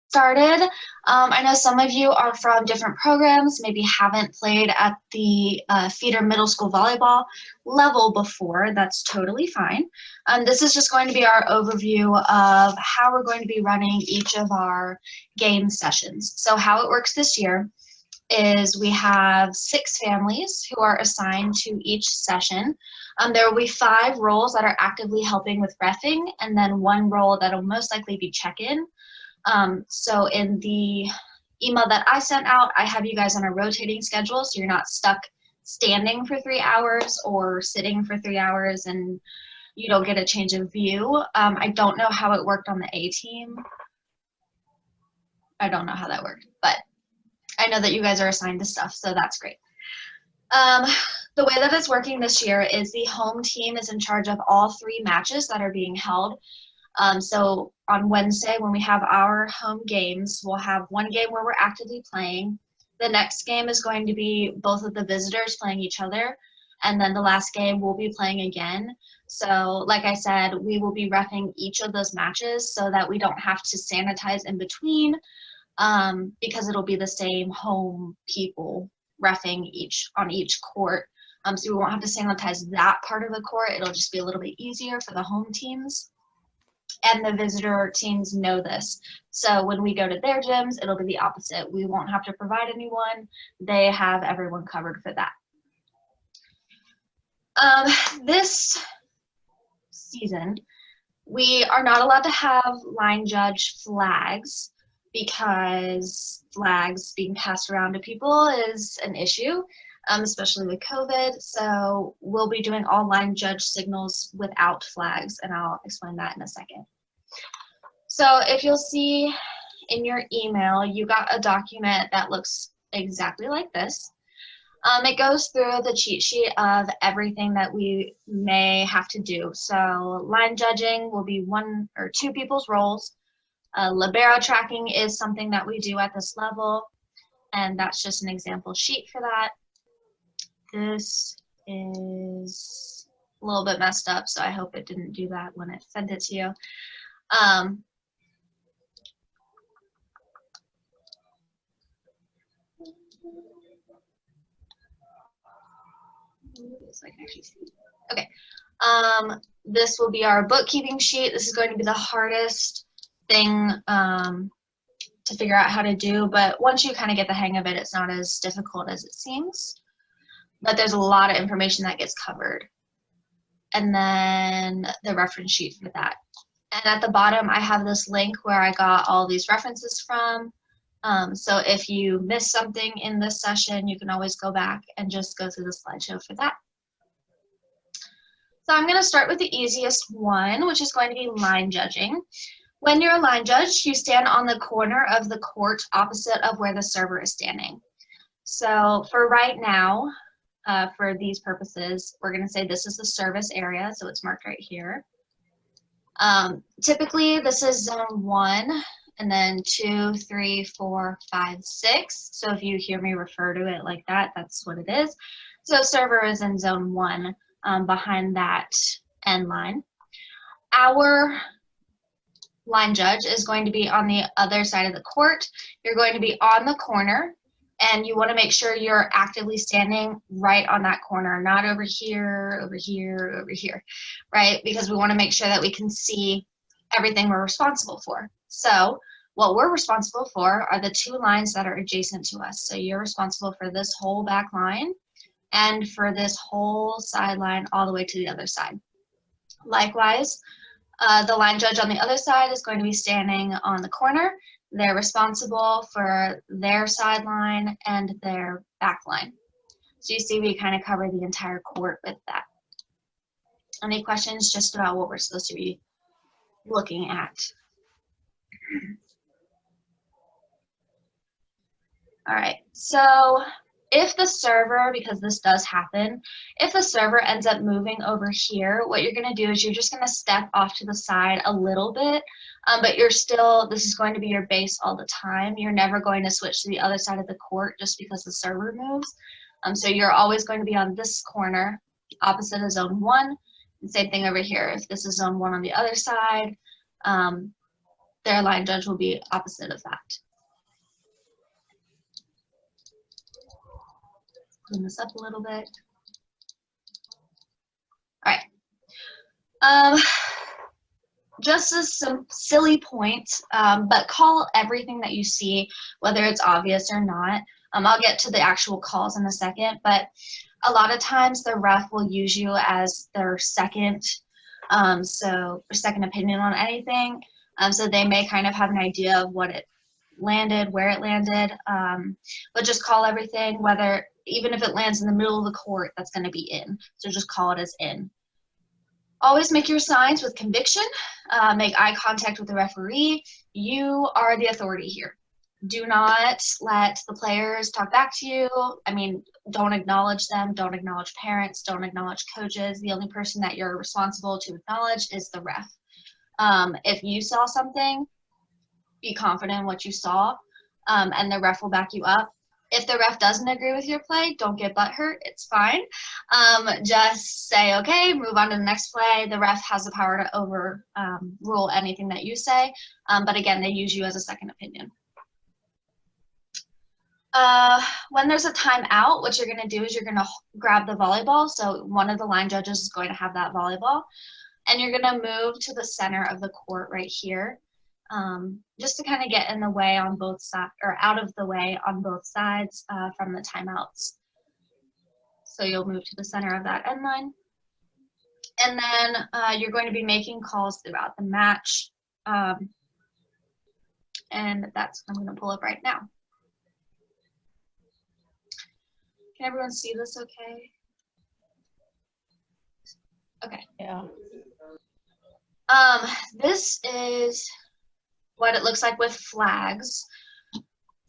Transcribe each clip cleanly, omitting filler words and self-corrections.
started. I know some of you are from different programs, maybe haven't played at the feeder middle school volleyball level before. That's totally fine. This is just going to be our overview of how we're going to be running each of our game sessions. So how it works this year is we have 6 families who are assigned to each session. There will be 5 roles that are actively helping with reffing, and then 1 role that will most likely be check-in. So in the email that I sent out, I have you guys on a rotating schedule, so you're not stuck standing for 3 hours or sitting for 3 hours and you don't get a change of view. I don't know how it worked on the A team. I don't know how that worked, but I know that you guys are assigned to stuff, so that's great. The way that it's working this year is the home team is in charge of all 3 matches that are being held. So on Wednesday, when we have our home games, we'll have 1 game where we're actively playing. The next game is going to be both of the visitors playing each other, and then the last game we'll be playing again. So like I said, we will be reffing each of those matches so that we don't have to sanitize in between, because it'll be the same home people reffing on each court. So we won't have to sanitize that part of the court. It'll just be a little bit easier for the home teams. And the visitor teams know this. So when we go to their gyms, it'll be the opposite. We won't have to provide anyone. They have everyone covered for that. This season, we are not allowed to have line judge flags because flags being passed around to people is an issue, especially with COVID. So we'll be doing all line judge signals without flags, and I'll explain that in a second. So if you'll see in your email, you got a document that looks exactly like this. It goes through the cheat sheet of everything that we may have to do. So line judging will be 1 or 2 people's roles. Libero tracking is something that we do at this level, and that's just an example sheet for that. This is a little bit messed up, so I hope it didn't do that when it sent it to you. So I can actually see. Okay. This will be our bookkeeping sheet. This is going to be the hardest thing to figure out how to do, but once you kind of get the hang of it, it's not as difficult as it seems. But there's a lot of information that gets covered. And then the reference sheet for that. And at the bottom, I have this link where I got all these references from. So if you miss something in this session, you can always go back and just go through the slideshow for that. So I'm going to start with the easiest one, which is going to be line judging. When you're a line judge, you stand on the corner of the court opposite of where the server is standing. So for right now, for these purposes, we're going to say this is the service area, so it's marked right here. Typically, this is zone 1, and then 2, 3, 4, 5, 6. So if you hear me refer to it like that, that's what it is. So server is in zone 1, behind that end line. Our line judge is going to be on the other side of the court. You're going to be on the corner, and you want to make sure you're actively standing right on that corner, not over here, over here, over here, right? Because we want to make sure that we can see everything we're responsible for. So what we're responsible for are the 2 lines that are adjacent to us. So you're responsible for this whole back line and for this whole sideline all the way to the other side. Likewise, the line judge on the other side is going to be standing on the corner. They're responsible for their sideline and their back line. So you see we kind of cover the entire court with that. Any questions just about what we're supposed to be looking at? All right, so if the server, because this does happen, if the server ends up moving over here, what you're going to do is you're just going to step off to the side a little bit, but you're still, this is going to be your base all the time. You're never going to switch to the other side of the court just because the server moves. So you're always going to be on this corner, opposite of zone 1. And same thing over here. If this is zone 1 on the other side, their line judge will be opposite of that. Clean this up a little bit. All right. Just some silly points, but call everything that you see, whether it's obvious or not. I'll get to the actual calls in a second, but a lot of times the ref will use you as their second, second opinion on anything. So they may kind of have an idea of what it landed, where it landed, but just call everything, whether, even if it lands in the middle of the court, that's going to be in. So just call it as in. Always make your signs with conviction. Make eye contact with the referee. You are the authority here. Do not let the players talk back to you. I mean, don't acknowledge them. Don't acknowledge parents. Don't acknowledge coaches. The only person that you're responsible to acknowledge is the ref. If you saw something, be confident in what you saw, and the ref will back you up. If the ref doesn't agree with your play, don't get butthurt. It's fine. Just say, okay, move on to the next play. The ref has the power to overrule anything that you say. But again, they use you as a second opinion. When there's a timeout, what you're going to do is you're going to grab the volleyball. So one of the line judges is going to have that volleyball. And you're going to move to the center of the court right here. Just to kind of get in the way on both sides, or out of the way on both sides from the timeouts. So you'll move to the center of that end line. And then you're going to be making calls throughout the match. And that's what I'm going to pull up right now. Can everyone see this okay? Okay. Yeah. This is what it looks like with flags.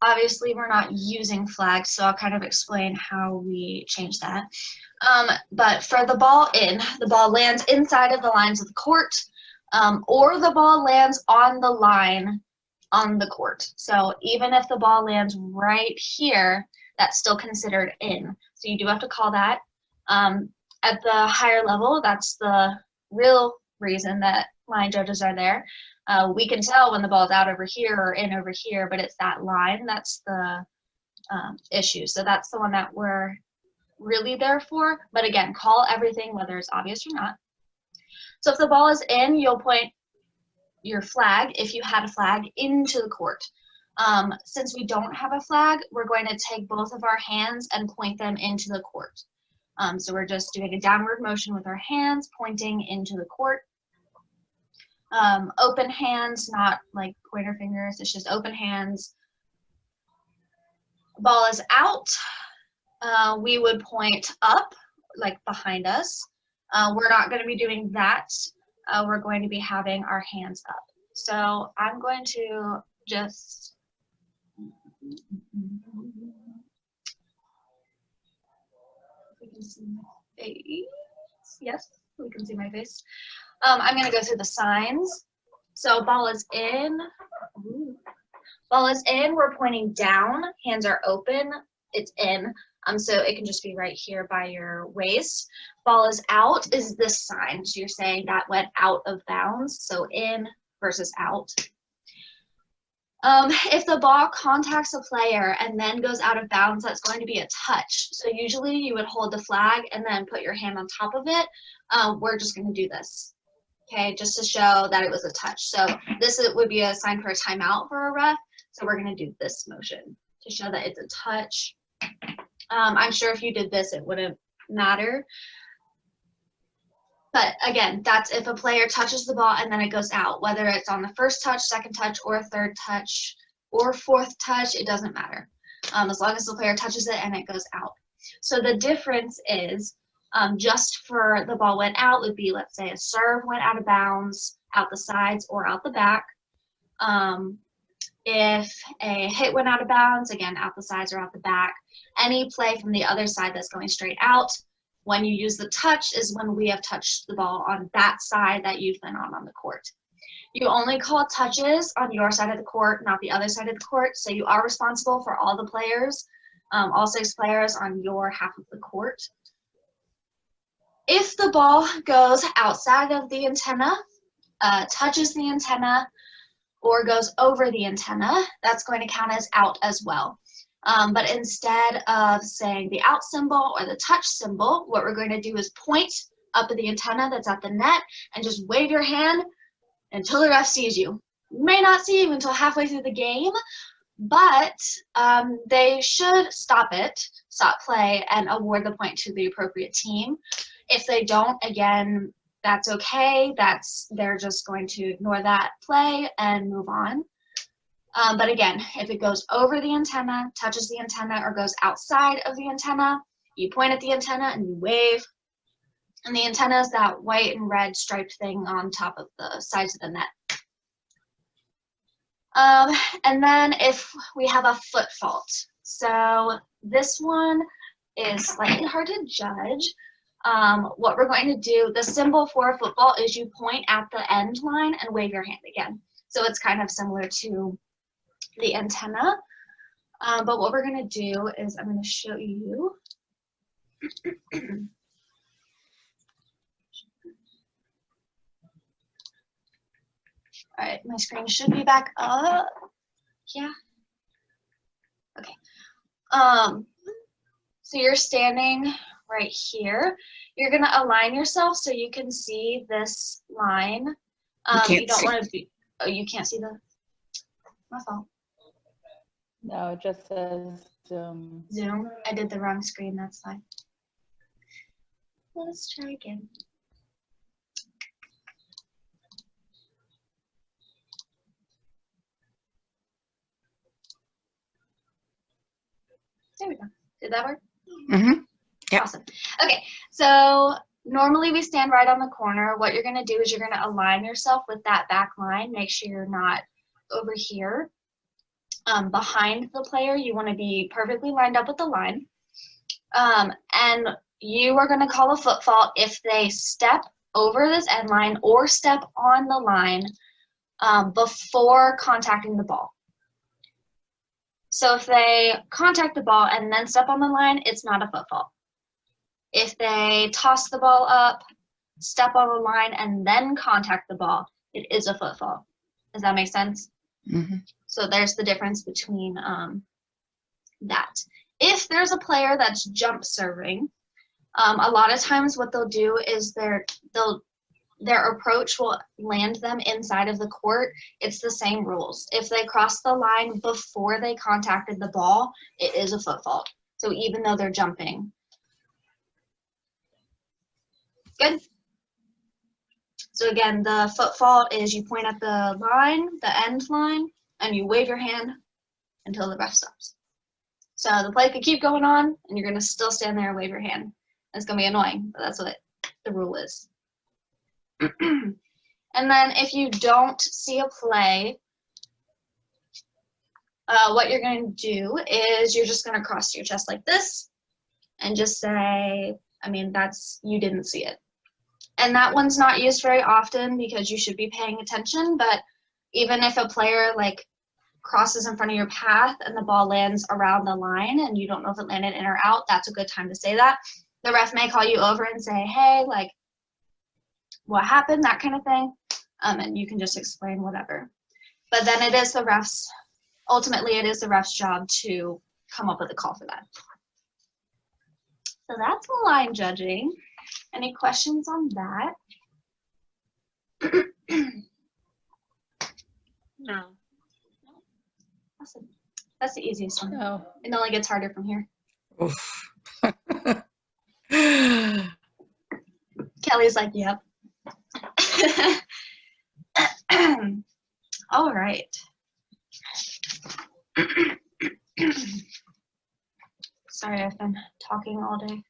Obviously, we're not using flags, so I'll kind of explain how we change that. But for the ball in, the ball lands inside of the lines of the court, or the ball lands on the line on the court. So even if the ball lands right here, that's still considered in. So you do have to call that. At the higher level, that's the real reason that line judges are there. We can tell when the ball's out over here or in over here, but it's that line that's the issue. So that's the one that we're really there for. But again, call everything, whether it's obvious or not. So if the ball is in, you'll point your flag, if you had a flag, into the court. Since we don't have a flag, we're going to take both of our hands and point them into the court. So we're just doing a downward motion with our hands, pointing into the court. Open hands, not like pointer fingers, it's just open hands. Ball is out. We would point up, like behind us. We're not going to be doing that. We're going to be having our hands up. So I'm going to just we can see my face. Yes, we can see my face. I'm going to go through the signs. So ball is in. Ball is in. We're pointing down. Hands are open. It's in. So it can just be right here by your waist. Ball is out is this sign. So you're saying that went out of bounds. So in versus out. If the ball contacts a player and then goes out of bounds, that's going to be a touch. So usually you would hold the flag and then put your hand on top of it. We're just going to do this, okay, just to show that it was a touch. So this would be a sign for a timeout for a ref. So we're going to do this motion to show that it's a touch. I'm sure if you did this, it wouldn't matter. But again, that's if a player touches the ball and then it goes out, whether it's on the first touch, second touch, or third touch, or fourth touch, it doesn't matter. As long as the player touches it and it goes out. So the difference is just for the ball went out would be, let's say a serve went out of bounds, out the sides or out the back. If a hit went out of bounds, again, out the sides or out the back. Any play from the other side that's going straight out. When you use the touch is when we have touched the ball on that side that you've been on the court. You only call touches on your side of the court, not the other side of the court. So you are responsible for all the players, all 6 players on your half of the court. If the ball goes outside of the antenna, touches the antenna, or goes over the antenna, that's going to count as out as well. But instead of saying the out symbol or the touch symbol, what we're going to do is point up at the antenna that's at the net and just wave your hand until the ref sees you. You may not see you until halfway through the game, but they should stop play, and award the point to the appropriate team. If they don't, again, that's okay. They're just going to ignore that play and move on. But again, if it goes over the antenna, touches the antenna, or goes outside of the antenna, you point at the antenna and you wave. And the antenna is that white and red striped thing on top of the sides of the net. And then if we have a foot fault. So this one is slightly hard to judge. What we're going to do, the symbol for a foot fault is you point at the end line and wave your hand again. So it's kind of similar to the antenna. But what we're going to do is I'm going to show you. All right, my screen should be back up. Yeah. Okay. So you're standing right here. You're going to align yourself so you can see this line. You don't want to be. Oh, you can't see the. My fault. No, it just says Zoom. Zoom. I did the wrong screen. That's fine. Let's try again. There we go. Did that work? Mm-hmm. Yeah. Awesome. Okay, so normally we stand right on the corner. What you're going to do is you're going to align yourself with that back line. Make sure you're not over here. Behind the player, you want to be perfectly lined up with the line. And you are going to call a foot fault if they step over this end line or step on the line before contacting the ball. So if they contact the ball and then step on the line, it's not a foot fault. If they toss the ball up, step on the line, and then contact the ball, it is a foot fault. Does that make sense? Mm-hmm. So there's the difference between that. If there's a player that's jump serving, a lot of times what they'll do is their approach will land them inside of the court. It's the same rules. If they cross the line before they contacted the ball, it is a foot fault. So even though they're jumping. Good. So again, the foot fault is you point at the line, the end line, and you wave your hand until the ref stops. So the play could keep going on, and you're going to still stand there and wave your hand. It's going to be annoying, but that's what the rule is. And then if you don't see a play, what you're going to do is you're just going to cross your chest like this and just say, I mean, you didn't see it. And that one's not used very often because you should be paying attention, but even if a player like crosses in front of your path and the ball lands around the line and you don't know if it landed in or out, that's a good time to say that. The ref may call you over and say, hey, like, what happened, that kind of thing, and you can just explain whatever. But then it is the ref's, ultimately it is the ref's job to come up with a call for that. So that's line judging. Any questions on that? No. Awesome. That's the easiest one. No. It only gets harder from here. Oof. Kelly's like, yep. All right. Sorry, I've been talking all day.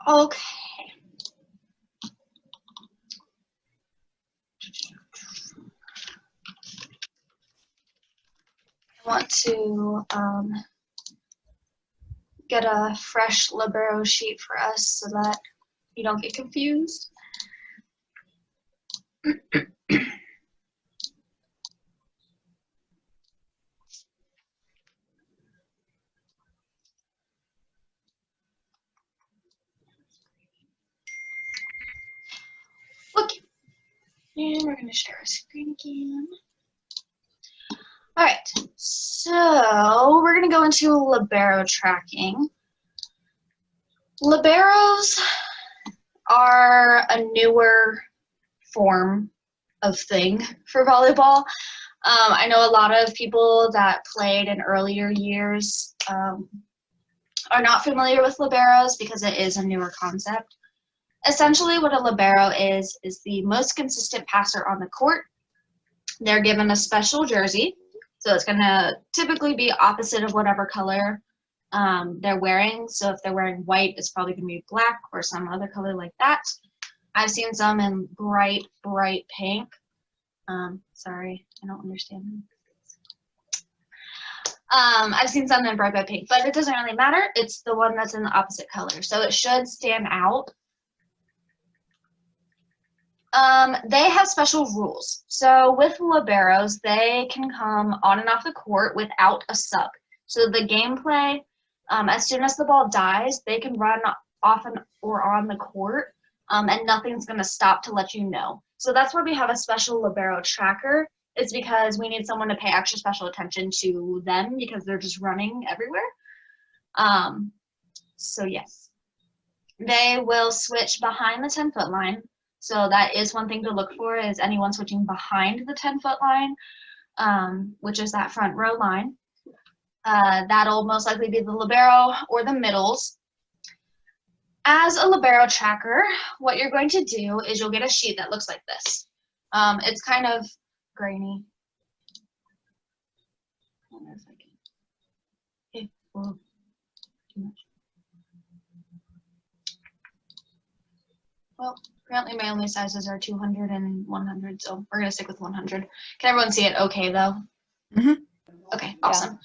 Okay. I want to get a fresh Libero sheet for us so that you don't get confused. Okay. And we're going to share our screen again. All right, so we're going to go into Libero tracking. Liberos are a newer form of thing for volleyball. I know a lot of people that played in earlier years are not familiar with liberos because it is a newer concept. Essentially what a libero is the most consistent passer on the court. They're given a special jersey, so it's going to typically be opposite of whatever color they're wearing. So if they're wearing white, it's probably going to be black or some other color like that. I've seen some in bright pink. Sorry, I don't understand. I've seen some in bright pink, but it doesn't really matter. It's the one that's in the opposite color, so it should stand out. They have special rules. So with liberos, they can come on and off the court without a sub. So the gameplay, as soon as the ball dies, they can run off or on the court, and nothing's going to stop to let you know. So that's why we have a special Libero Tracker. It's because we need someone to pay extra special attention to them because they're just running everywhere. So yes, they will switch behind the 10-foot line. So that is one thing to look for, is anyone switching behind the 10-foot line, which is that front row line. That'll most likely be the libero or the middles. As a Libero tracker, what you're going to do is you'll get a sheet that looks like this. It's kind of grainy. I don't know if I can. Okay, well, too much. Well, apparently my only sizes are 200 and 100, so we're going to stick with 100. Can everyone see it okay, though? Mhm. Okay, awesome.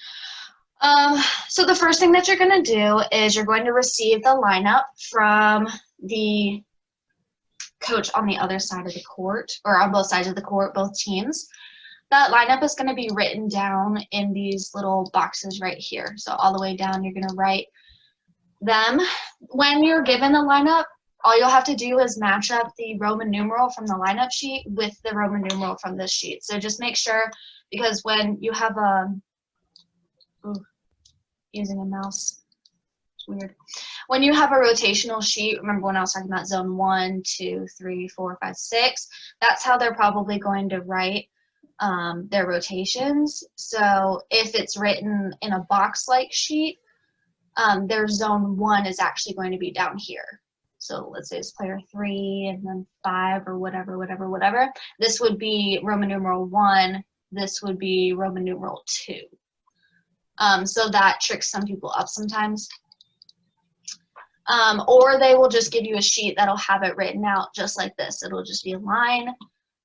So the first thing that you're going to do is you're going to receive the lineup from the coach on the other side of the court, or on both sides of the court, both teams. That lineup is going to be written down in these little boxes right here. So all the way down, you're going to write them. When you're given the lineup, all you'll have to do is match up the Roman numeral from the lineup sheet with the Roman numeral from this sheet. So just make sure, because when you have a, using a mouse, it's weird. When you have a rotational sheet, remember when I was talking about zone 1, 2, 3, 4, 5, 6, that's how they're probably going to write their rotations. So if it's written in a box-like sheet, their zone 1 is actually going to be down here. So let's say it's player 3 and then 5 or whatever. This would be Roman numeral 1. This would be Roman numeral 2. So that tricks some people up sometimes. Or they will just give you a sheet that'll have it written out just like this. It'll just be a line,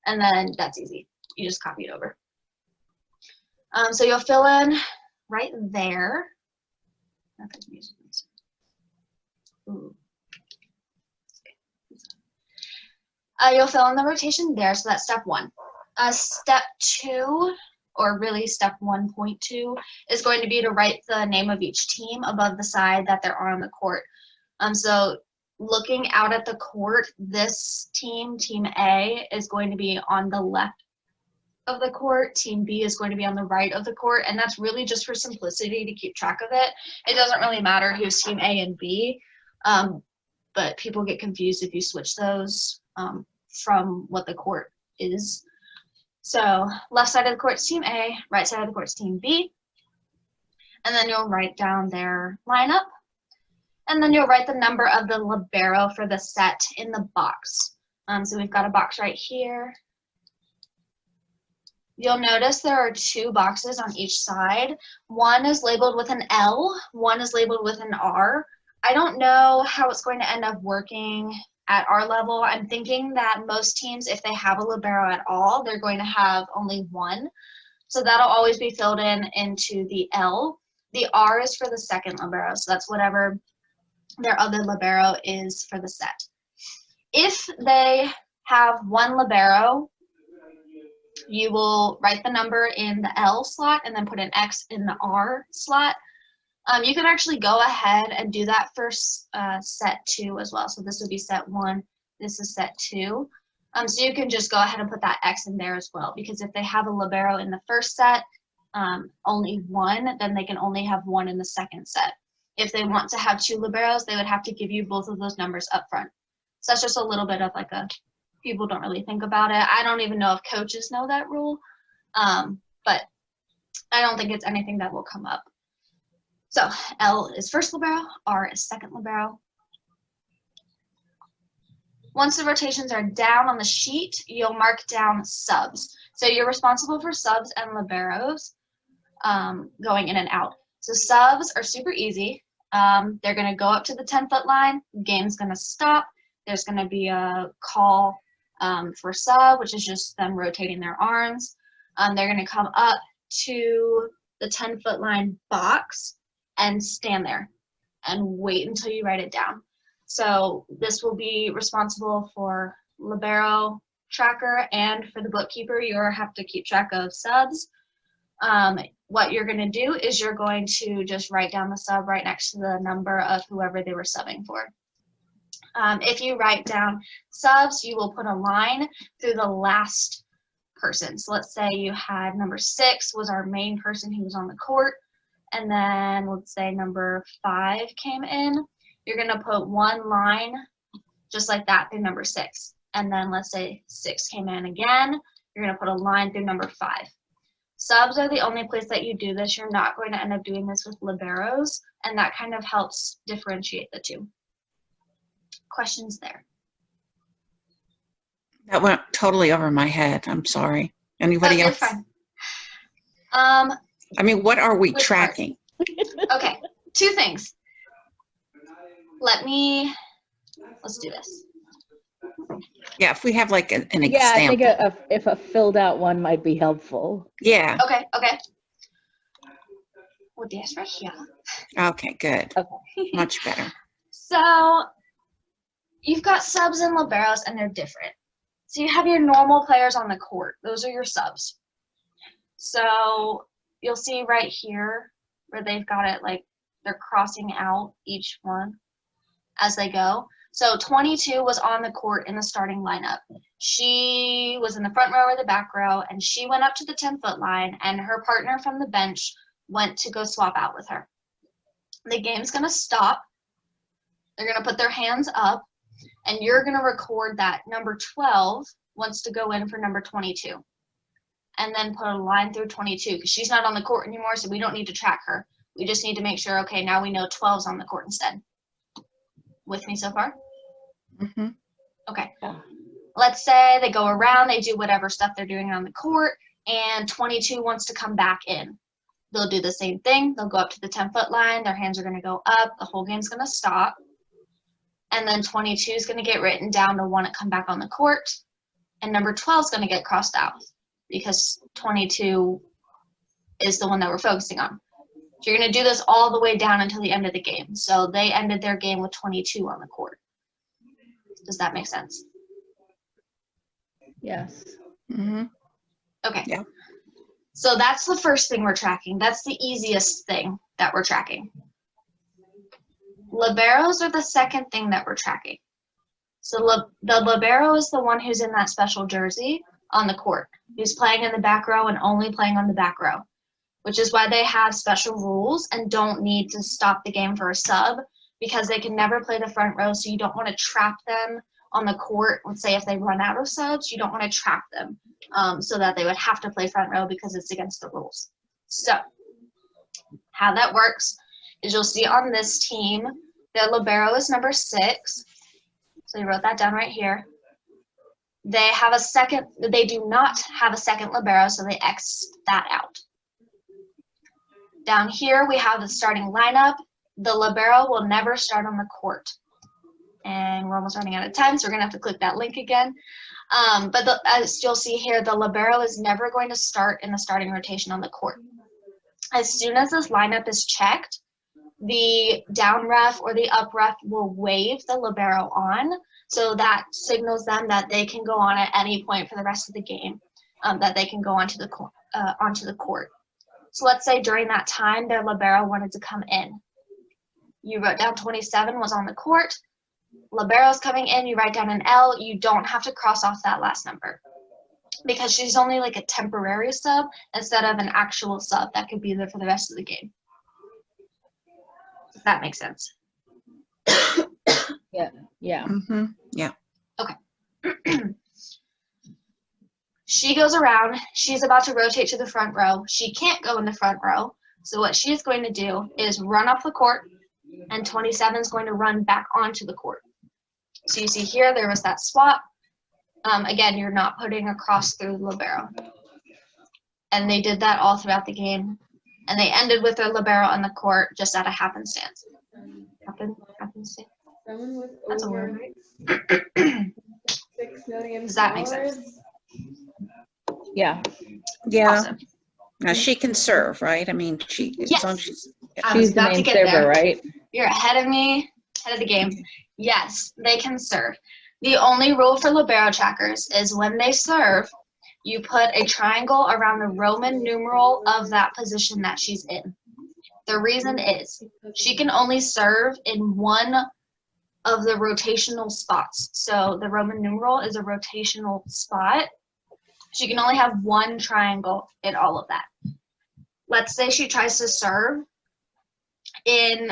and then that's easy. You just copy it over. So you'll fill in right there. Ooh. You'll fill in the rotation there, so that's step 1. Step 2, or really step 1.2, is going to be to write the name of each team above the side that they're on the court. So looking out at the court, this team, Team A, is going to be on the left of the court. Team B is going to be on the right of the court, and that's really just for simplicity to keep track of it. It doesn't really matter who's Team A and B, but people get confused if you switch those from what the court is. So left side of the court is Team A, right side of the court is Team B, and then you'll write down their lineup, and then you'll write the number of the libero for the set in the box. So we've got a box right here. You'll notice there are 2 boxes on each side. One is labeled with an L, one is labeled with an R. I don't know how it's going to end up working at our level. I'm thinking that most teams, if they have a libero at all, they're going to have only one. So that'll always be filled in into the L. The R is for the second libero, so that's whatever their other libero is for the set. If they have one libero, you will write the number in the L slot and then put an X in the R slot. You can actually go ahead and do that for set 2 as well. So this would be set 1, this is set 2. So you can just go ahead and put that X in there as well, because if they have a libero in the first set, only one, then they can only have one in the second set. If they want to have 2 liberos, they would have to give you both of those numbers up front. So that's just a little bit of like a, people don't really think about it. I don't even know if coaches know that rule, but I don't think it's anything that will come up. So L is first libero, R is second libero. Once the rotations are down on the sheet, you'll mark down subs. So you're responsible for subs and liberos going in and out. So subs are super easy. They're going to go up to the 10-foot line. Game's going to stop. There's going to be a call for sub, which is just them rotating their arms. They're going to come up to the 10-foot line box and stand there and wait until you write it down. So this will be responsible for Libero Tracker, and for the bookkeeper, you have to keep track of subs. What you're going to do is you're going to just write down the sub right next to the number of whoever they were subbing for. If you write down subs, you will put a line through the last person. So let's say you had number 6 was our main person who was on the court, and then let's say number 5 came in. You're going to put one line just like that through number 6. And then let's say 6 came in again. You're going to put a line through number 5. Subs are the only place that you do this. You're not going to end up doing this with liberos, and that kind of helps differentiate the two. Questions there? That went totally over my head. I'm sorry. Anybody You're else? fine. I mean, what are we Which tracking? Okay, 2 things. Let's do this. Yeah, if we have like an Yeah, I think example. if a filled out one might be helpful. Yeah. Okay. Well, that's right here. Okay, good. Okay. Much better. So you've got subs and liberos, and they're different. So you have your normal players on the court. Those are your subs. So you'll see right here where they've got it like they're crossing out each one as they go. So 22 was on the court in the starting lineup. She was in the front row or the back row, and she went up to the 10-foot line, and her partner from the bench went to go swap out with her. The game's going to stop. They're going to put their hands up, and you're going to record that number 12 wants to go in for number 22. And then put a line through 22, because she's not on the court anymore, so we don't need to track her. We just need to make sure, okay, now we know 12's on the court instead. With me so far? Mm-hmm. Okay. Yeah. Let's say they go around, they do whatever stuff they're doing on the court, and 22 wants to come back in. They'll do the same thing. They'll go up to the 10-foot line. Their hands are going to go up. The whole game's going to stop. And then 22 is going to get written down to want to come back on the court. And number 12 is going to get crossed out because 22 is the one that we're focusing on. So you're going to do this all the way down until the end of the game. So they ended their game with 22 on the court. Does that make sense? Yes. Mm-hmm. Okay. Yeah. So that's the first thing we're tracking. That's the easiest thing that we're tracking. Liberos are the second thing that we're tracking. So the libero is the one who's in that special jersey on the court, who's playing in the back row and only playing on the back row, which is why they have special rules and don't need to stop the game for a sub, because they can never play the front row, so you don't want to trap them on the court. Let's say if they run out of subs, you don't want to trap them so that they would have to play front row because it's against the rules. So how that works is you'll see on this team, the libero is number 6. So you wrote that down right here. They do not have a second libero, so they X that out. Down here, we have the starting lineup. The libero will never start on the court. And we're almost running out of time, so we're going to have to click that link again. But as you'll see here, the libero is never going to start in the starting rotation on the court. As soon as this lineup is checked, the down ref or the up ref will wave the libero on, so that signals them that they can go on at any point for the rest of the game, that they can go onto the court. So let's say during that time, their libero wanted to come in. You wrote down 27 was on the court. Libero's coming in, you write down an L, you don't have to cross off that last number because she's only like a temporary sub instead of an actual sub that could be there for the rest of the game. Does that make sense? Yeah. Mm-hmm. Yeah. She goes around, she's about to rotate to the front row. She can't go in the front row. So what she's going to do is run off the court, and 27 is going to run back onto the court. So you see here, there was that swap. Again, you're not putting a cross through the libero. And they did that all throughout the game. And they ended with their libero on the court just out of happenstance. Happenstance? That's a word, right? $6 million. Does that make sense? Yeah. Yeah. Awesome. Now she can serve, right? I mean, Yes. as long as she's, I was She's the about to main get server, there. right? You're ahead of me, ahead of the game. Yes, they can serve. The only rule for Libero trackers is when they serve, you put a triangle around the Roman numeral of that position that she's in. The reason is she can only serve in one of the rotational spots. So the Roman numeral is a rotational spot. She can only have one triangle in all of that. Let's say she tries to serve in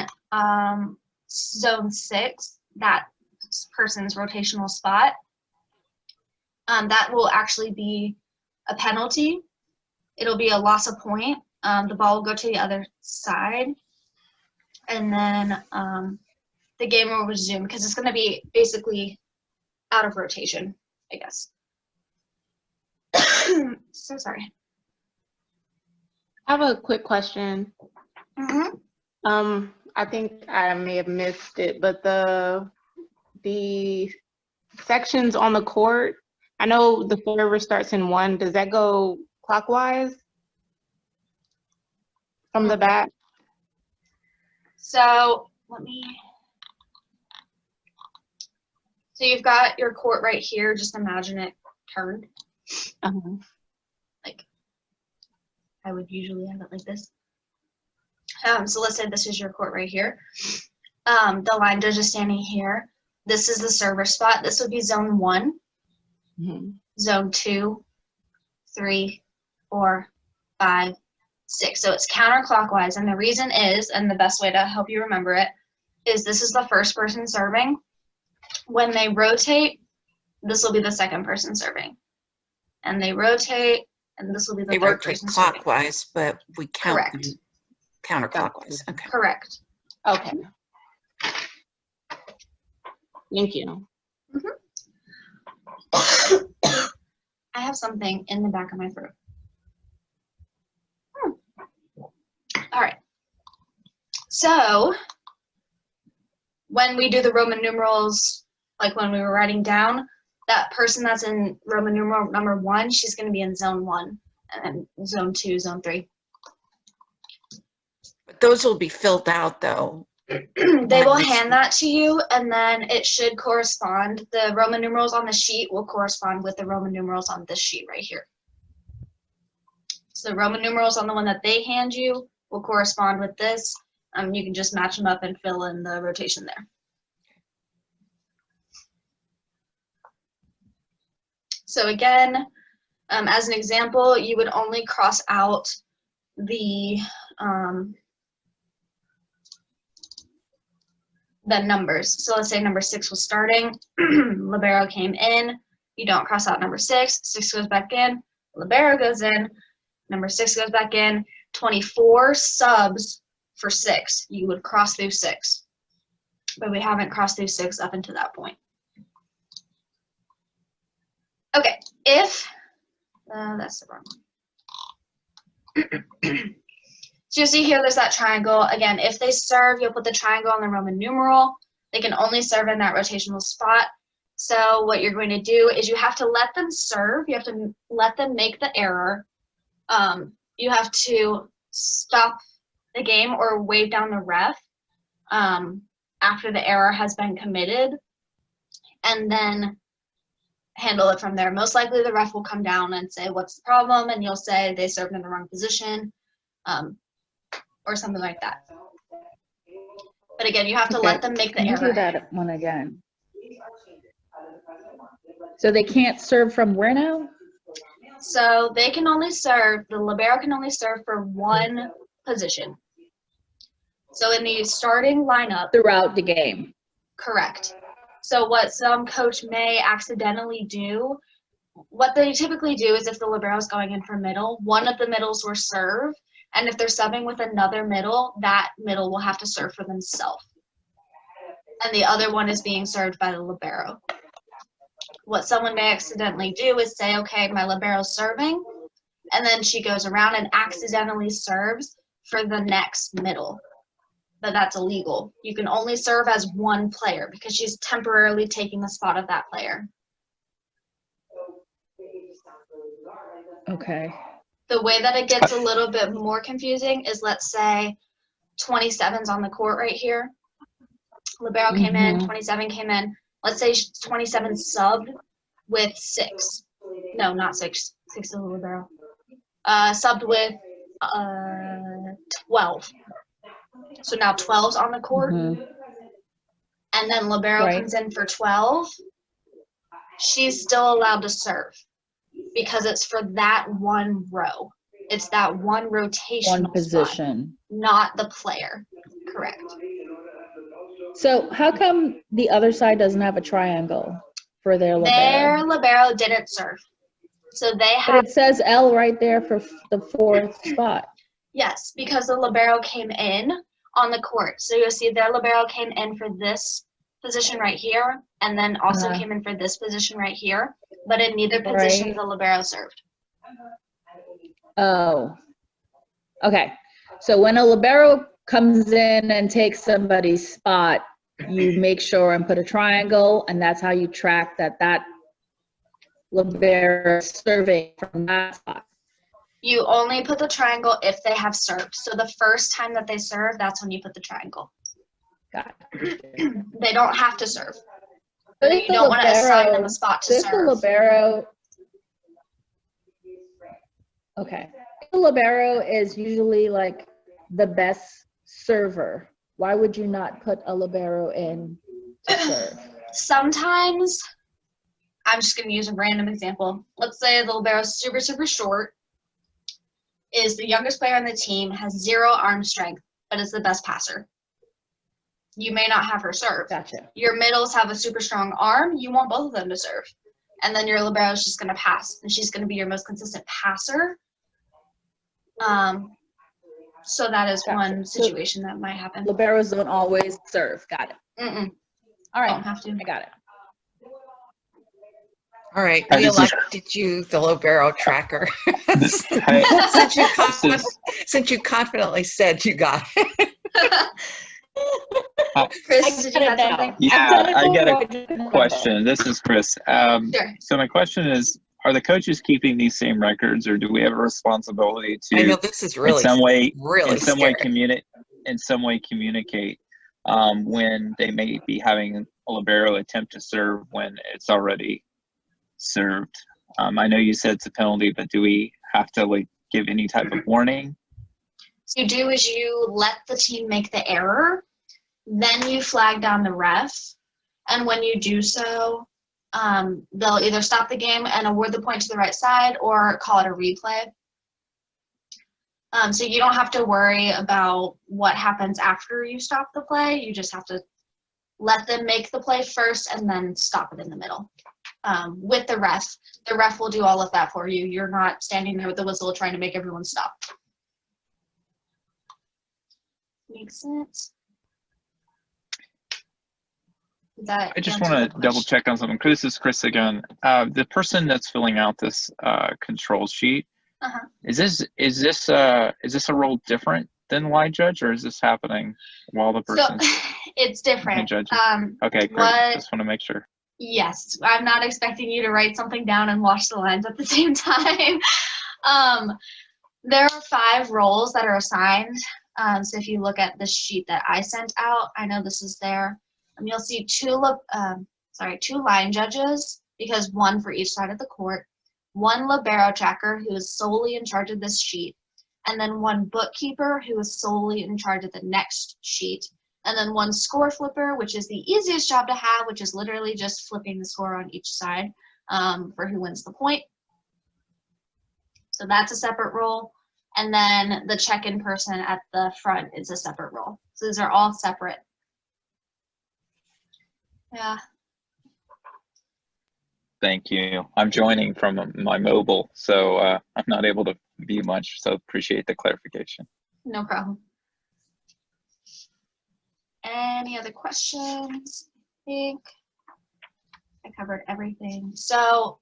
zone 6, that person's rotational spot. That will actually be a penalty. It'll be a loss of point. The ball will go to the other side. And then the game will resume because it's going to be basically out of rotation, I guess. So sorry. I have a quick question. Mm-hmm. I think I may have missed it, but the sections on the court, I know the server starts in 1. Does that go clockwise from the back? So so you've got your court right here. Just imagine it turned. Like I would usually have it like this. So let's say this is your court right here. The line judge is standing here. This is the server spot. This would be zone 1, zone 2, 3, 4, 5, 6. So it's counterclockwise. And the reason is, and the best way to help you remember it, is this is the first person serving. When they rotate, this will be the second person serving. And they rotate, and this will be the they third rotate person serving. clockwise, but we count Correct. them counterclockwise. Okay. Correct. Okay. Thank you. I have something in the back of my throat. All right. So when we do the Roman numerals, like when we were writing down, that person that's in Roman numeral number 1, she's going to be in zone 1, and then zone 2, zone 3. But those will be filled out though. They will hand that to you, and then it should correspond. The Roman numerals on the sheet will correspond with the Roman numerals on this sheet right here. So the Roman numerals on the one that they hand you will correspond with this. You can just match them up and fill in the rotation there. So again, as an example, you would only cross out the numbers. So let's say number 6 was starting, Libero came in, you don't cross out number 6, 6 goes back in, Libero goes in, number 6 goes back in, 24 subs for 6, you would cross through 6. But we haven't crossed through 6 up until that point. Okay, if, that's the wrong one. So you see here, there's that triangle. Again, if they serve, you'll put the triangle on the Roman numeral. They can only serve in that rotational spot. So what you're going to do is you have to let them serve. You have to let them make the error. You have to stop the game or wave down the ref after the error has been committed, and then handle it from there. Most likely the ref will come down and say, what's the problem? And you'll say they served in the wrong position. Or something like that. But again, you have to let them make the Can you error. do that one again? So they can't serve from where now? So they can only serve, the libero can only serve for one position. So in the starting lineup, Throughout the game. correct. So what some coach may accidentally do, what they typically do is if the libero is going in for middle, one of the middles will serve, and if they're subbing with another middle, that middle will have to serve for themselves. And the other one is being served by the libero. What someone may accidentally do is say, okay, my libero's serving, and then she goes around and accidentally serves for the next middle. But that's illegal. You can only serve as one player because she's temporarily taking the spot of that player. Okay. The way that it gets a little bit more confusing is, let's say 27's on the court right here. Libero came in, 27 came in. Let's say 27 subbed with 6. No, not 6. 6 is the libero. Subbed with 12. So now 12's on the court. Mhm. And then libero Right. comes in for 12. She's still allowed to serve because it's for that one row. It's that one rotational One spot, position. not the player. Correct. So how come the other side doesn't have a triangle for their Their libero? libero didn't serve. So they But have, it says L right there for the 4th spot. yes, because the libero came in on the court. So you'll see their libero came in for this position right here, and then also Uh-huh. came in for this position right here. But in neither position, Right. the libero served. Oh. Okay. So when a libero comes in and takes somebody's spot, you make sure and put a triangle, and that's how you track that libero is serving from that spot. You only put the triangle if they have served. So the first time that they serve, that's when you put the triangle. Got it. They don't have to serve. But You if the don't want to assign them libero- a spot to if the serve. libero, okay. If the libero is usually like the best server, why would you not put a libero in to serve? Sometimes, I'm just going to use a random example. Let's say the libero is super, super short, is the youngest player on the team, has 0 arm strength, but is the best passer. You may not have her serve. Gotcha. Your middles have a super strong arm, you want both of them to serve. And then your libero is just going to pass, and she's going to be your most consistent passer. So that is Gotcha. one So- situation that might happen. Liberos don't always serve. Got it. All Don't right. have to. I got it. All right, Hi, we this is- elected you the Libero Tracker. Hi, Since you confidently said you got it. Chris, did you have now. something? yeah, I got a a question. This is Chris. Sure. So my question is, are the coaches keeping these same records, or do we have a responsibility I know to, this is in really, some way, really in some way scary. communicate when they may be having a libero attempt to serve when it's already served? I know you said it's a penalty, but do we have to like give any type of warning? So you do is you let the team make the error, then you flag down the ref, and when you do so, they'll either stop the game and award the point to the right side or call it a replay. So you don't have to worry about what happens after you stop the play. You just have to let them make the play first and then stop it in the middle. With the ref will do all of that for you. You're not standing there with the whistle trying to make everyone stop. Makes sense? I just want to double check on something. This is Chris again. The person that's filling out this control sheet, Uh-huh. is this a role different than line judge, or is this happening while the So person's it's different. judging? Okay, great. What- Just want to make sure. Yes, I'm not expecting you to write something down and watch the lines at the same time. There are 5 roles that are assigned. So if you look at the sheet that I sent out, I know this is there. You'll see 2 line judges, because 1 for each side of the court, 1 Libero Tracker who is solely in charge of this sheet, and then 1 bookkeeper who is solely in charge of the next sheet, and then one score flipper, which is the easiest job to have, which is literally just flipping the score on each side for who wins the point. So that's a separate role. And then the check-in person at the front is a separate role. So these are all separate. Yeah. Thank you. I'm joining from my mobile, so I'm not able to view much, so appreciate the clarification. No problem. Any other questions? I think I covered everything. So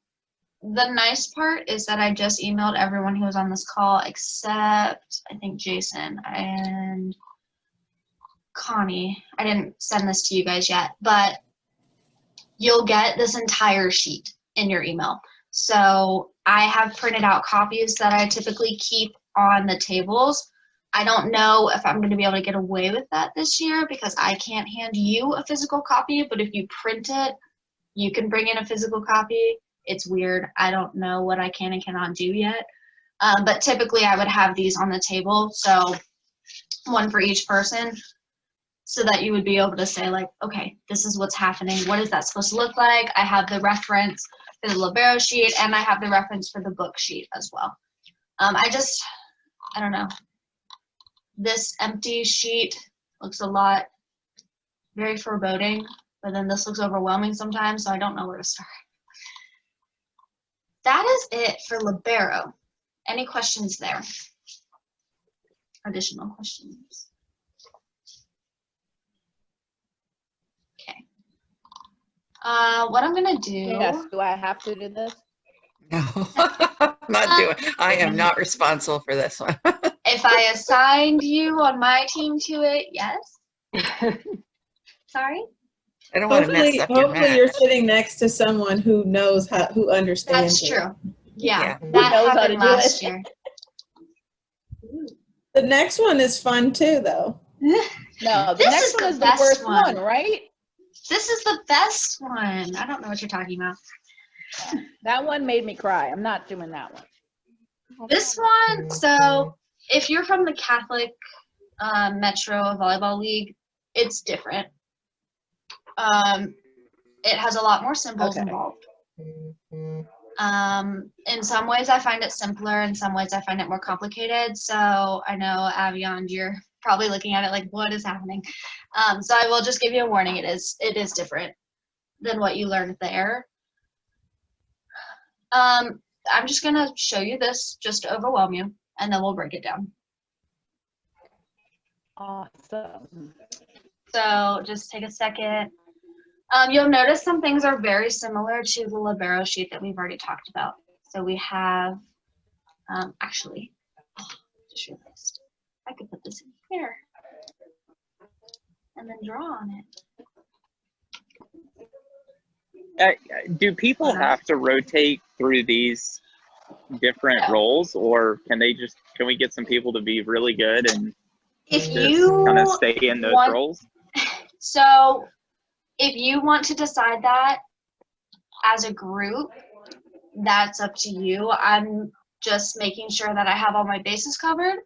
the nice part is that I just emailed everyone who was on this call except I think Jason and Connie. I didn't send this to you guys yet, but you'll get this entire sheet in your email. So I have printed out copies that I typically keep on the tables. I don't know if I'm going to be able to get away with that this year because I can't hand you a physical copy, but if you print it, you can bring in a physical copy. It's weird. I don't know what I can and cannot do yet. But typically I would have these on the table, so one for each person, so that you would be able to say like, okay, this is what's happening. What is that supposed to look like? I have the reference for the Libero sheet and I have the reference for the book sheet as well. I don't know. This empty sheet looks a lot very foreboding, but then this looks overwhelming sometimes, so I don't know where to start. That is it for Libero. Any questions there? Additional questions? Okay. What I'm gonna do. Yes, do I have to do this? No, not doing. I am not responsible for this one. If I assigned you on my team to it, yes. Sorry? I don't want to mess up your Hopefully you're match. sitting next to someone who knows who understands. That's it. true. Yeah, Yeah. that Knows how to happened do last it. year. The next one is fun too, though. No, the This next is one the is the best worst one. one, right? This is the best one. I don't know what you're talking about. That one made me cry. I'm not doing that one. This one, so if you're from the Catholic Metro Volleyball League, it's different. It has a lot more symbols Okay. involved. In some ways I find it simpler, in some ways I find it more complicated. So I know Avion, you're probably looking at it like, what is happening? So I will just give you a warning, it is different than what you learned there. I'm just gonna show you this just to overwhelm you, and then we'll break it down. Awesome. So just take a second. You'll notice some things are very similar to the Libero sheet that we've already talked about. So we have, actually, just realized I could put this in here and then draw on it. Do people have to rotate through these different No. roles, or can we get some people to be really good and If just you kind of stay in those want- roles? So if you want to decide that as a group, that's up to you. I'm just making sure that I have all my bases covered,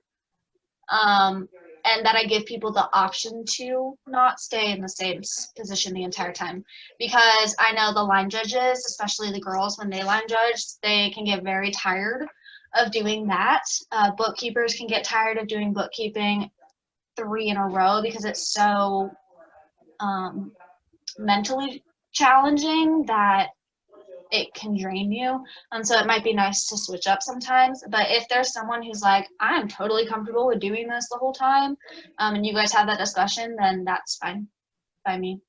and that I give people the option to not stay in the same position the entire time. Because I know the line judges, especially the girls, when they line judge, they can get very tired of doing that. Bookkeepers can get tired of doing bookkeeping 3 in a row because it's so mentally challenging that it can drain you. And so it might be nice to switch up sometimes. But if there's someone who's like, I'm totally comfortable with doing this the whole time, and you guys have that discussion, then that's fine by me.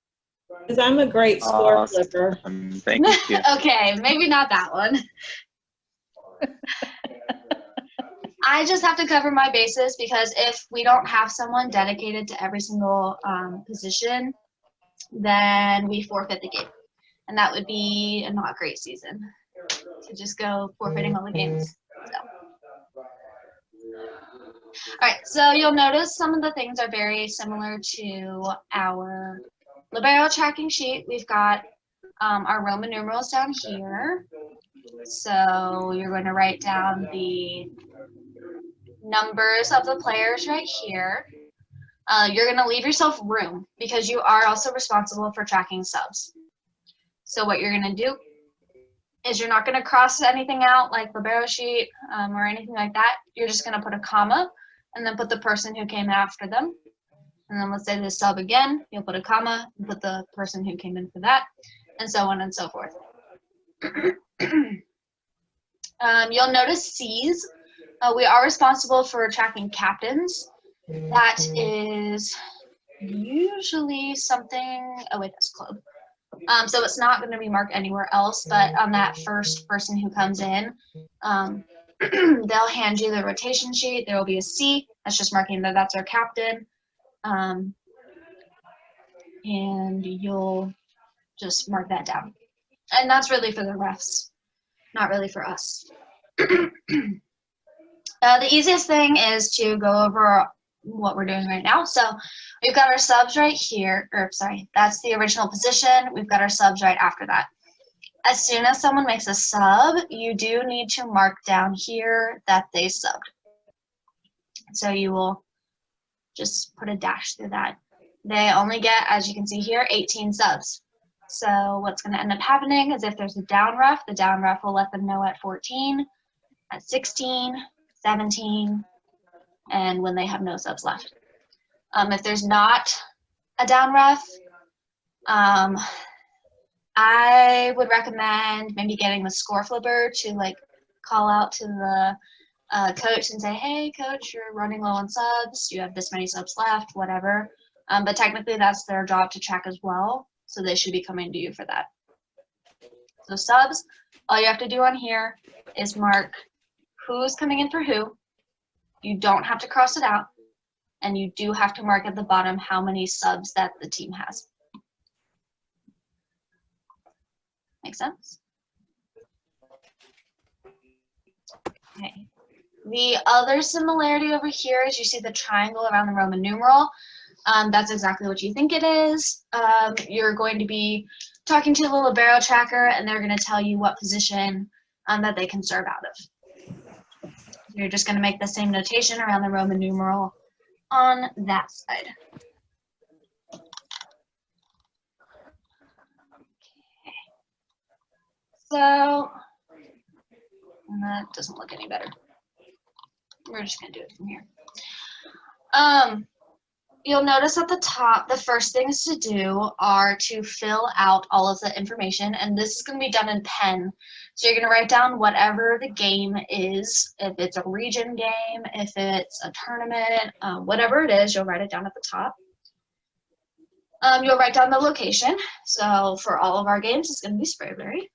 Because I'm a great score Awesome. flipper. Thank you. Okay, maybe not that one. I just have to cover my bases because if we don't have someone dedicated to every single position, then we forfeit the game. And that would be a not great season to just go forfeiting all the games. So. All right, so you'll notice some of the things are very similar to our Libero tracking sheet. We've got our Roman numerals down here. So you're going to write down the numbers of the players right here. you're going to leave yourself room because you are also responsible for tracking subs. So what you're going to do is you're not going to cross anything out like Libero sheet or anything like that. You're just going to put a comma and then put the person who came after them. And then let's say this sub again, you'll put a comma and put the person who came in for that, and so on and so forth. You'll notice C's. We are responsible for tracking captains. That is usually something, oh wait, that's club. So it's not going to be marked anywhere else, but on that first person who comes in, they'll hand you the rotation sheet. There will be a C. That's just marking that that's our captain. And you'll just mark that down. And that's really for the refs, not really for us. The easiest thing is to go over what we're doing right now. So we've got our subs right here, or sorry, that's the original position. We've got our subs right after that. As soon as someone makes a sub, you do need to mark down here that they subbed. So you will just put a dash through that. They only get, as you can see here, 18 subs. So what's going to end up happening is if there's a down ref, the down ref will let them know at 14, at 16, 17, and when they have no subs left. If there's not a down ref, I would recommend maybe getting the score flipper to like call out to the coach and say, hey coach, you're running low on subs, you have this many subs left, whatever. But technically that's their job to track as well, so they should be coming to you for that. So subs, all you have to do on here is mark who's coming in for who. You don't have to cross it out, and you do have to mark at the bottom how many subs that the team has. Make sense? Okay. The other similarity over here is you see the triangle around the Roman numeral. That's exactly what you think it is. You're going to be talking to the Libero Tracker, and they're going to tell you what position that they can serve out of. You're just going to make the same notation around the Roman numeral on that side. Okay. So, and that doesn't look any better. We're just going to do it from here. You'll notice at the top, the first things to do are to fill out all of the information, and this is going to be done in pen. So you're going to write down whatever the game is, if it's a region game, if it's a tournament, whatever it is, you'll write it down at the top. You'll write down the location. So for all of our games, it's going to be Sprayberry.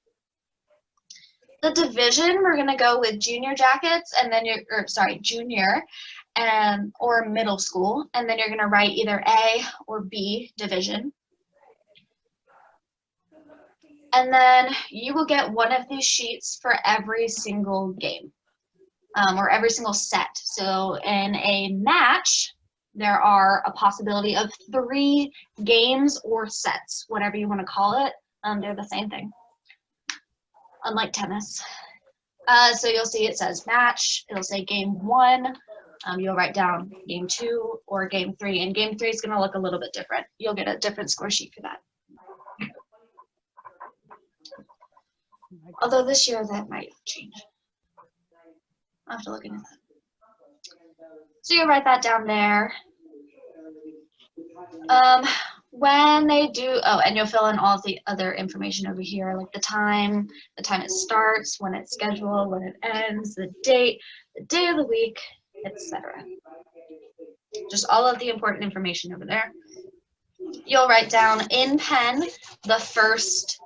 The division, we're going to go with junior jackets, and then junior, or middle school, and then you're going to write either A or B division. And then you will get one of these sheets for every single game, or every single set. So in a match, there are a possibility of 3 games or sets, whatever you want to call it. They're the same thing, unlike tennis. So you'll see it says match, it'll say game 1, you'll write down game 2 or game 3, and game 3 is going to look a little bit different. You'll get a different score sheet for that. Although this year that might change. I'll have to look into that. So you write that down there. When they do, oh, and you'll fill in all of the other information over here, like the time it starts, when it's scheduled, when it ends, the day of the week, etc. Just all of the important information over there. You'll write down in pen the first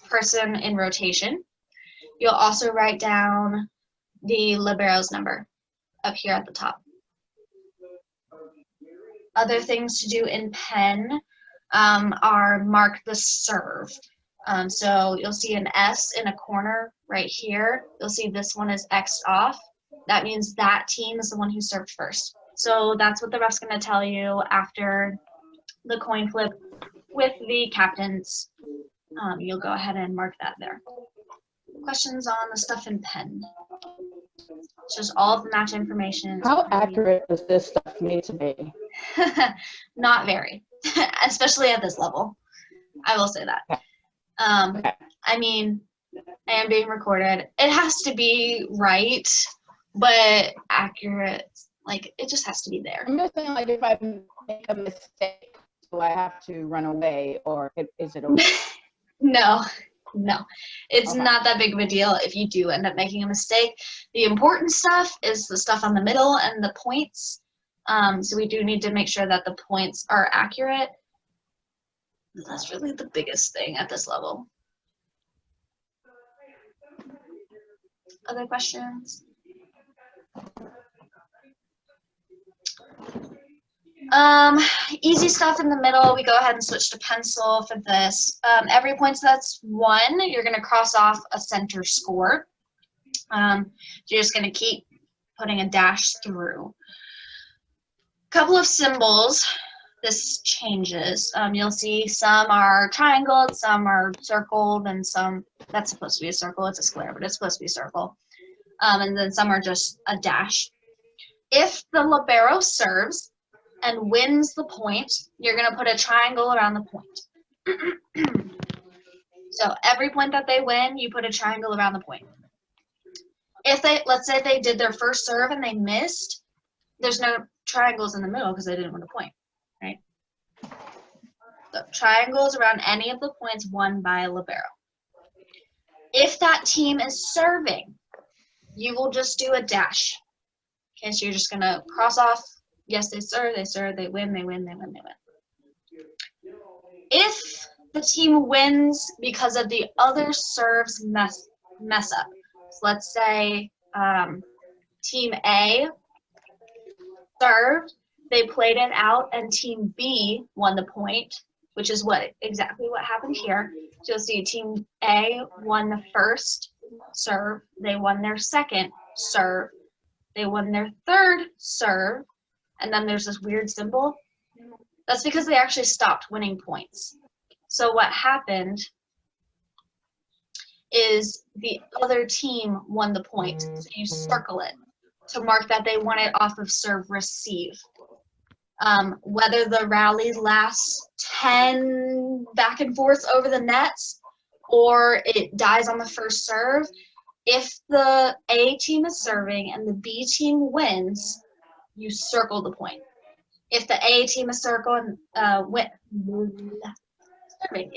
person in rotation. You'll also write down the Libero's number up here at the top. Other things to do in pen are mark the serve. So you'll see an S in a corner right here. You'll see this one is X'd off. That means that team is the one who served first. So that's what the ref's going to tell you after the coin flip with the captains. You'll go ahead and mark that there. Questions on the stuff in pen? It's just all of the match information. How accurate does this stuff need to be? Not very, especially at this level. I will say that. I mean, I am being recorded. It has to be right, but accurate. Like, it just has to be there. I'm just saying, like, if I make a mistake, do I have to run away, or is it okay? No, it's Okay. not that big of a deal if you do end up making a mistake. The important stuff is the stuff on the middle and the points. So we do need to make sure that the points are accurate. That's really the biggest thing at this level. Other questions? Easy stuff in the middle. We go ahead and switch to pencil for this. Every point that's 1, you're going to cross off a center score. You're just going to keep putting a dash through. Couple of symbols. This changes. You'll see some are triangled, some are circled, and some, that's supposed to be a circle. It's a square, but it's supposed to be a circle. And then some are just a dash. If the libero serves and wins the point, you're going to put a triangle around the point. So every point that they win, you put a triangle around the point. If they, let's say they did their first serve and they missed, there's no triangles in the middle because they didn't win a point, right? So triangles around any of the points won by a libero. If that team is serving, you will just do a dash. Okay, so you're just going to cross off, yes, they serve, they win, they win, they win, they win. If the team wins because of the other serves mess up, so let's say team A served, they played it out, and team B won the point, which is exactly what happened here. So you'll see team A won the first serve, they won their second serve, they won their third serve, and then there's this weird symbol. That's because they actually stopped winning points. So what happened is the other team won the point. So you circle it to mark that they won it off of serve receive. Whether the rally lasts 10 back and forth over the nets or it dies on the first serve, if the A team is serving and the B team wins, you circle the point. If the A team is serving, if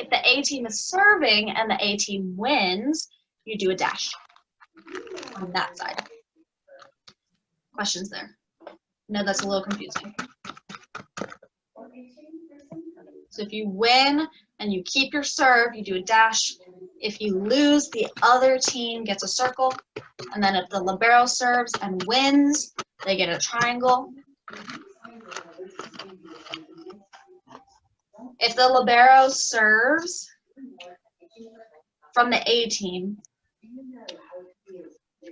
the A team is serving and the A team wins, you do a dash on that side. Questions there? No, that's a little confusing. So if you win and you keep your serve, you do a dash. If you lose, the other team gets a circle. And then if the libero serves and wins, they get a triangle. If the libero serves from the A team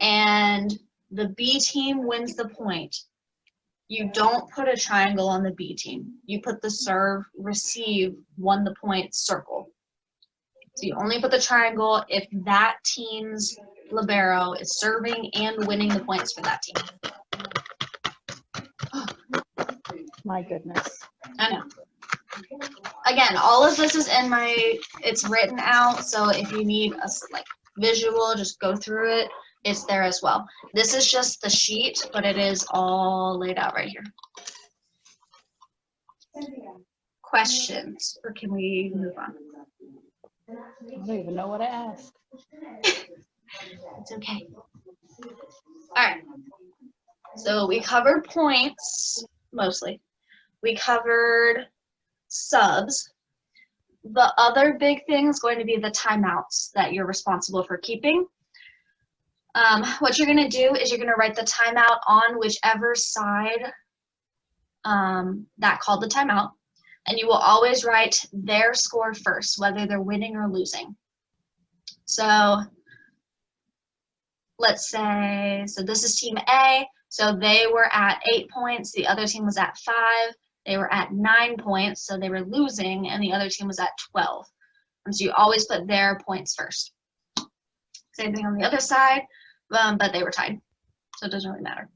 and the B team wins the point, you don't put a triangle on the B team. You put the serve, receive, won the point, circle. So you only put the triangle if that team's libero is serving and winning the points for that team. My goodness. I know. Again, all of this is in it's written out, so if you need a visual, just go through it. It's there as well. This is just the sheet, but it is all laid out right here. Questions, or can we move on? I don't even know what to ask. It's okay. All right. So we covered points, mostly. We covered subs. The other big thing is going to be the timeouts that you're responsible for keeping. What you're going to do is you're going to write the timeout on whichever side that called the timeout, and you will always write their score first, whether they're winning or losing. So let's say, so this is team A, so they were at 8 points, the other team was at 5, they were at 9 points, so they were losing, and the other team was at 12. And so you always put their points first. Same thing on the other side, but they were tied. So it doesn't really matter.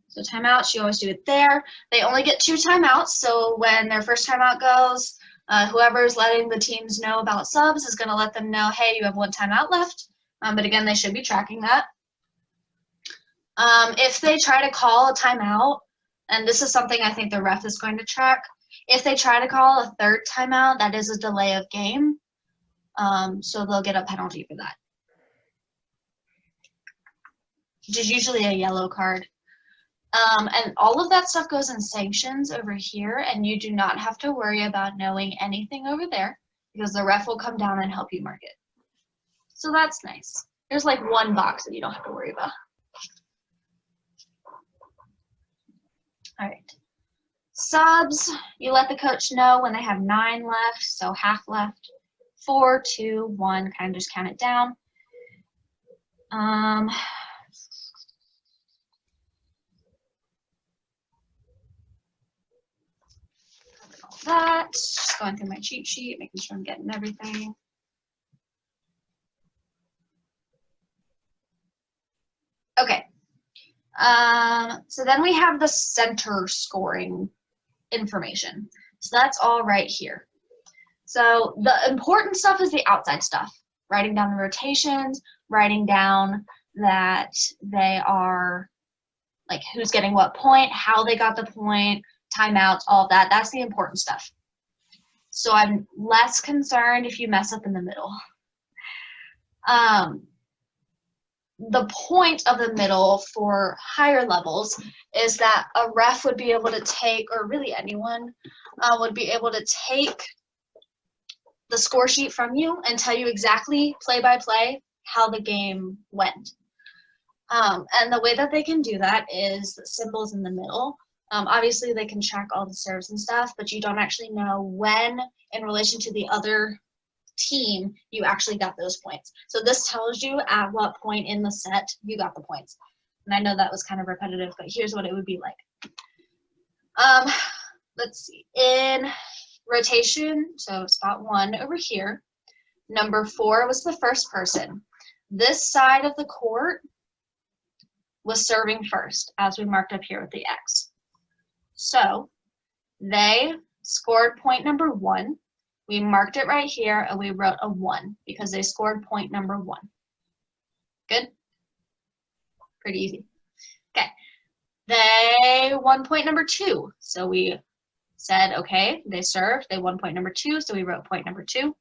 So timeouts, you always do it there. They only get 2 timeouts, so when their first timeout goes, whoever's letting the teams know about subs is going to let them know, hey, you have 1 timeout left. But again, they should be tracking that. If they try to call a timeout, and this is something I think the ref is going to track, if they try to call a 3rd timeout, that is a delay of game. So they'll get a penalty for that, which is usually a yellow card. And all of that stuff goes in sanctions over here, and you do not have to worry about knowing anything over there because the ref will come down and help you mark it. So that's nice. There's like 1 box that you don't have to worry about. All right. Subs, you let the coach know when they have 9 left, so half left. 4, 2, 1, kind of just count it down. That, just going through my cheat sheet, making sure I'm getting everything. Okay. So then we have the center scoring information. So that's all right here. So the important stuff is the outside stuff. Writing down the rotations, writing down that they are, like, who's getting what point, how they got the point, timeouts, all of that. That's the important stuff. So I'm less concerned if you mess up in the middle. The point of the middle for higher levels is that a ref would be able to take, or really anyone would be able to take the score sheet from you and tell you exactly play by play how the game went. And the way that they can do that is the symbols in the middle. Obviously they can track all the serves and stuff, but you don't actually know when in relation to the other team you actually got those points. So this tells you at what point in the set you got the points. And I know that was kind of repetitive, but here's what it would be like. Let's see, in rotation, so spot 1 over here, number 4 was the first person. This side of the court was serving first, as we marked up here with the X. So they scored point number 1. We marked it right here and we wrote a 1 because they scored point number 1. Good? Pretty easy. Okay. They won point number 2. So we said, okay, they served, they won point number 2, so we wrote point number 2.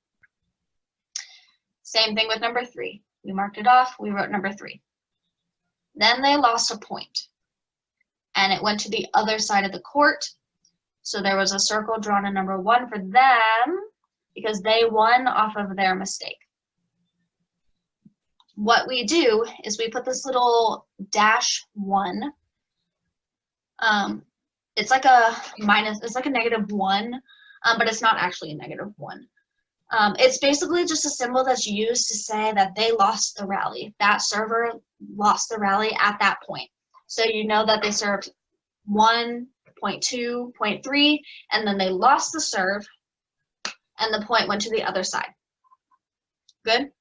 Same thing with number 3. We marked it off, we wrote number 3. Then they lost a point, and it went to the other side of the court. So there was a circle drawn on number 1 for them because they won off of their mistake. What we do is we put this little -1. It's like a minus, it's like a -1, but it's not actually a -1. It's basically just a symbol that's used to say that they lost the rally. That server lost the rally at that point. So you know that they served 1, point 2, point 3, and then they lost the serve, and the point went to the other side. Good?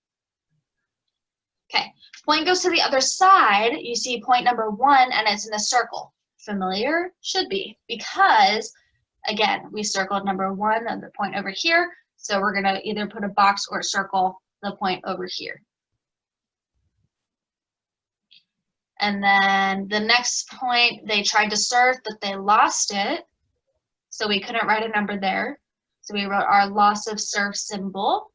Okay, point goes to the other side. You see point number 1, and it's in a circle. Familiar? Should be, because, again, we circled number 1 and the point over here, so we're going to either put a box or circle the point over here. And then the next point, they tried to serve, but they lost it, so we couldn't write a number there. So we wrote our loss of serve symbol,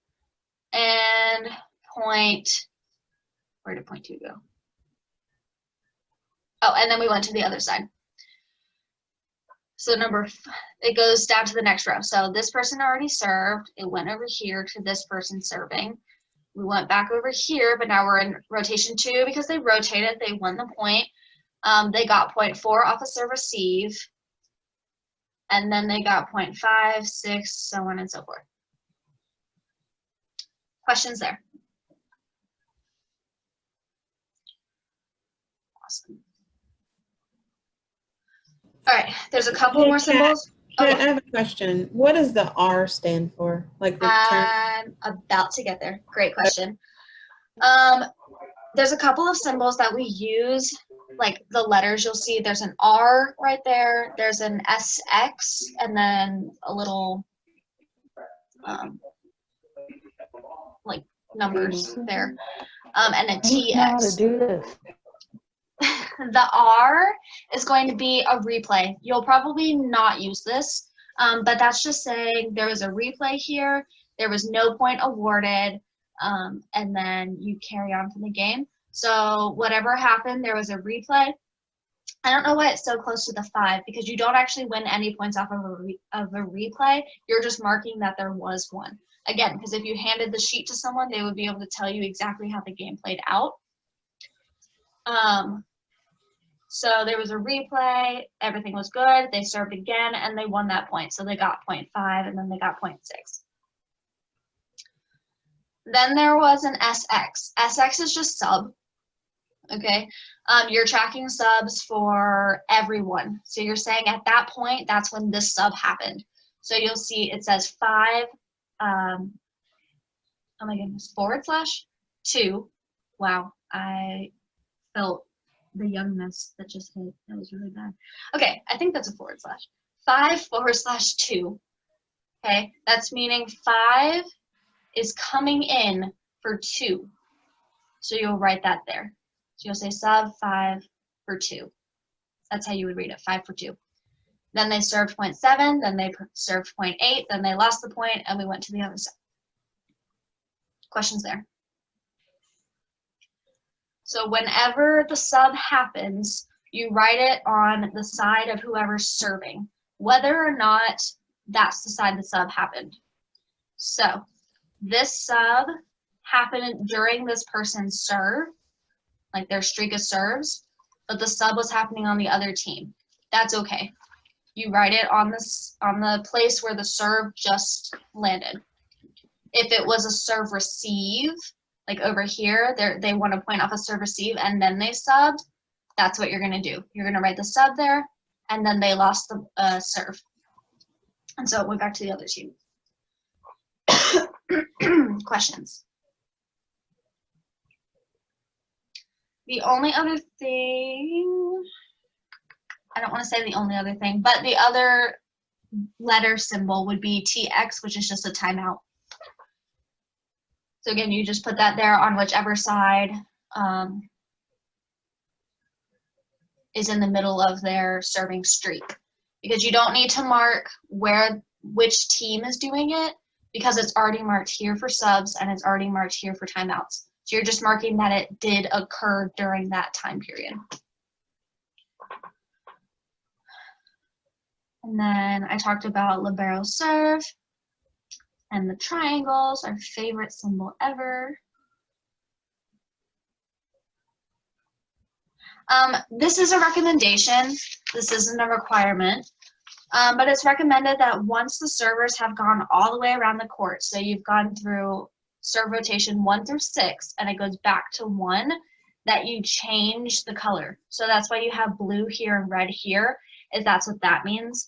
and point, where did point 2 go? Oh, and then we went to the other side. So it goes down to the next row. So this person already served. It went over here to this person serving. We went back over here, but now we're in rotation 2 because they rotated. They won the point. They got point 4 off a serve receive. And then they got point 5, 6, so on and so forth. Questions there? Awesome. All right, there's a couple more symbols. I have a question. What does the R stand for? Like the term? I'm about to get there. Great question. there's a couple of symbols that we use, like the letters. You'll see there's an R right there, there's an SX, and then a little like numbers there, and a TX. do this. The R is going to be a replay. You'll probably not use this, but that's just saying there was a replay here, there was no point awarded, and then you carry on from the game. So whatever happened, there was a replay. I don't know why it's so close to the 5, because you don't actually win any points off of a replay. You're just marking that there was one. Again, because if you handed the sheet to someone, they would be able to tell you exactly how the game played out. So there was a replay, everything was good, they served again, and they won that point. So they got 0.5, and then they got 0.6. Then there was an SX. SX is just sub, okay? You're tracking subs for everyone. So you're saying at that point, that's when this sub happened. So you'll see it says 5, oh my goodness, /2. Wow, I felt the youngness that just hit. That was really bad. Okay, I think that's a /. 5/2. Okay, that's meaning 5 is coming in for 2. So you'll write that there. So you'll say sub 5 for 2. That's how you would read it, 5 for 2. Then they served 0.7, then they served 0.8, then they lost the point, and we went to the other side. Questions there? So whenever the sub happens, you write it on the side of whoever's serving, whether or not that's the side the sub happened. So this sub happened during this person's serve, like their streak of serves, but the sub was happening on the other team. That's okay. You write it on the place where the serve just landed. If it was a serve receive, like over here, they want to point off a serve receive and then they subbed, that's what you're going to do. You're going to write the sub there, and then they lost the serve. And so it went back to the other team. Questions? The only other thing, I don't want to say the only other thing, but the other letter symbol would be TX, which is just a timeout. So again, you just put that there on whichever side is in the middle of their serving streak. Because you don't need to mark which team is doing it, because it's already marked here for subs and it's already marked here for timeouts. So you're just marking that it did occur during that time period. And then I talked about Libero serve and the triangles, our favorite symbol ever. This is a recommendation. This isn't a requirement. But it's recommended that once the servers have gone all the way around the court, so you've gone through serve rotation 1 through 6, and it goes back to 1, that you change the color. So that's why you have blue here and red here, is that's what that means.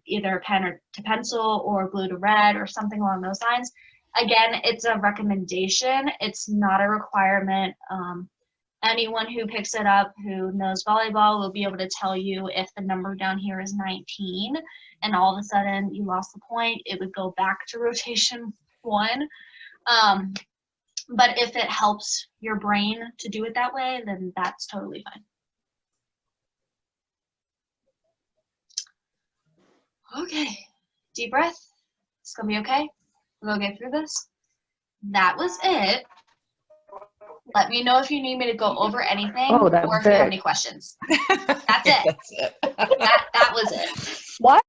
Either pen to pencil or blue to red or something along those lines. Again, it's a recommendation. It's not a requirement. Anyone who picks it up who knows volleyball will be able to tell you if the number down here is 19 and all of a sudden you lost the point, it would go back to rotation 1. But if it helps your brain to do it that way, then that's totally fine. Okay, deep breath. It's gonna be okay. We'll get through this. That was it. Let me know if you need me to go over anything or if you have any questions. That's it. That's it. That was it. What?